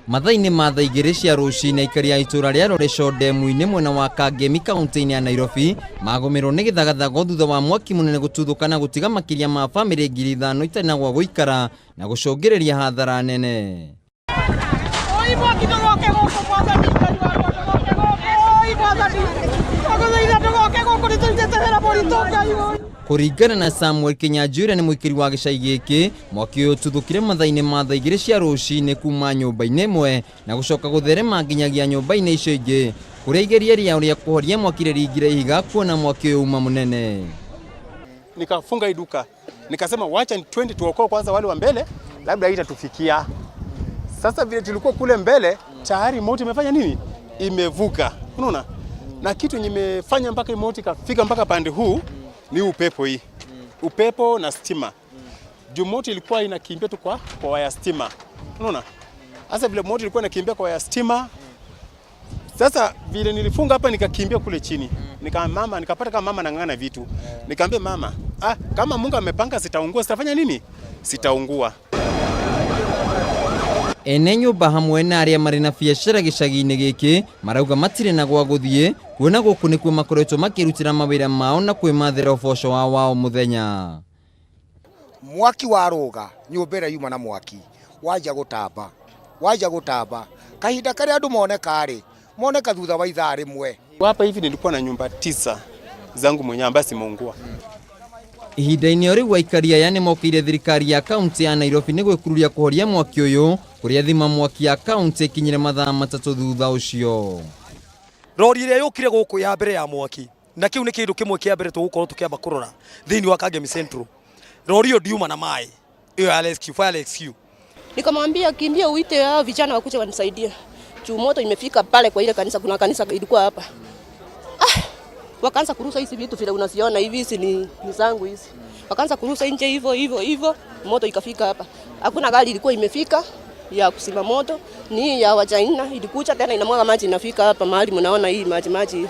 Mathaa-ini ma thaa igiri cia rucini aikari a itura ria Loresho Ndemu-ini mwena wa Kangemi kaunti-ini ya Nairobi magomerwo ni githagathago thutha wa mwaki munene gututhukana gutiga makiria ma family ngiri 5 itari na gwa guikara na gucungiriria hathara nene. Kuringana na Samuel Kinyanjura ni mwikiri wa gicagi giki, mwaki uyu ututhukire mathaa-ini ma thaa igiri cia rucini kuma nyumba-ini imwe na gucoka gutherema nginyagia nyumba-ini icio ingi kuria igeria riao ria kuhoria mwaki riringire ihiga kuona mwaki uyu uma munene. Nikafunga hii duka, nikasema wacha 20 tuokoe kwanza wale wa mbele, labda itatufikia. Sasa vile tulikuwa kule mbele tayari moto imefanya nini? Imevuka. Unaona? Na kitu nimefanya mpaka moto ikafika mpaka pande huu ni upepo hii. Upepo na stima. Juu moto ilikuwa inakimbia tu kwa waya stima. Unaona? Sasa vile moto ilikuwa inakimbia kwa waya stima. Sasa vile nilifunga hapa nikakimbia kule chini. Nikapata kama mama anang'ana vitu. Nikamwambia mama, kama Mungu amepanga sitaungua, sitafanya nini? Sitaungua. Ene nyumba hamwe na aria mari na biacara gicagi-ini giki marauga matire na gwa guthie kuona guku nikuo makoretwo makirutira mawira mao na kwimathira uboco wao muthenya. Mwaki waruga nyumba yuma na mwaki wanja gutamba kahinda kari andu moneka thutha wa ithaa rimwe. Hapa hivi nilikuwa na nyumba 9 zangu mwenyewe ambaye simeungua. Ihinda-ini o riu aikari aya ni mokire thirikari ya kaunti ya Nairobi ni gwikururia kuhoria mwaki uyu kuria thima mwaki ya kaunti ikinyire mathaa 3 thutha ucio. Rori iria yukire guku ya mbere ya mwaki na kiu ni kindu kimwe kia mbere tugukorwo tukiamba kurora thiini wa Kangemi Central. Rori yo diuma na mai iyo fire rescue. Nikamwambia kimbia uite hao vijana wakuja wanisaidie. Juu moto imefika pale kwa ile kanisa, kuna kanisa ilikuwa hapa. Wakaanza kurusa hizi vitu vile unaziona hivi, hizi ni zangu hizi. Wakaanza kurusa nje hivyo moto ikafika hapa. Hakuna gari ilikuwa imefika ya kusima moto, ni ya wajaina ilikuja tena inamwaga maji inafika hapa mahali mnaona hii maji hivi.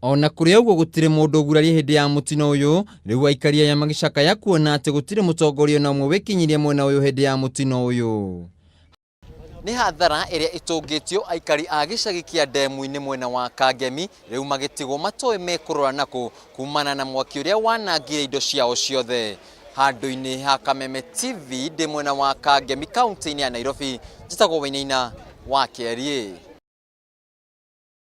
Ona kuria ugo gutire mundu uguraria hindi ya mutino uyu, riu aikari ya magicaka ya kuona ati gutire mutongoria na umwe wikinyiria mwena uyu hindi ya mutino uyu. Ni hathara iria itungitio aikari a gicagi kia Ndemu-ini mwena wa Kangemi riu magitigwo matoe mekurara nako kumana na mwaki uria wanangire indo ciao ciothe. Handu-ini ha Kameme TV ndi mwena wa Kangemi kaunti-ini ya Nairobi, njitagwo Kuringana wa Keri.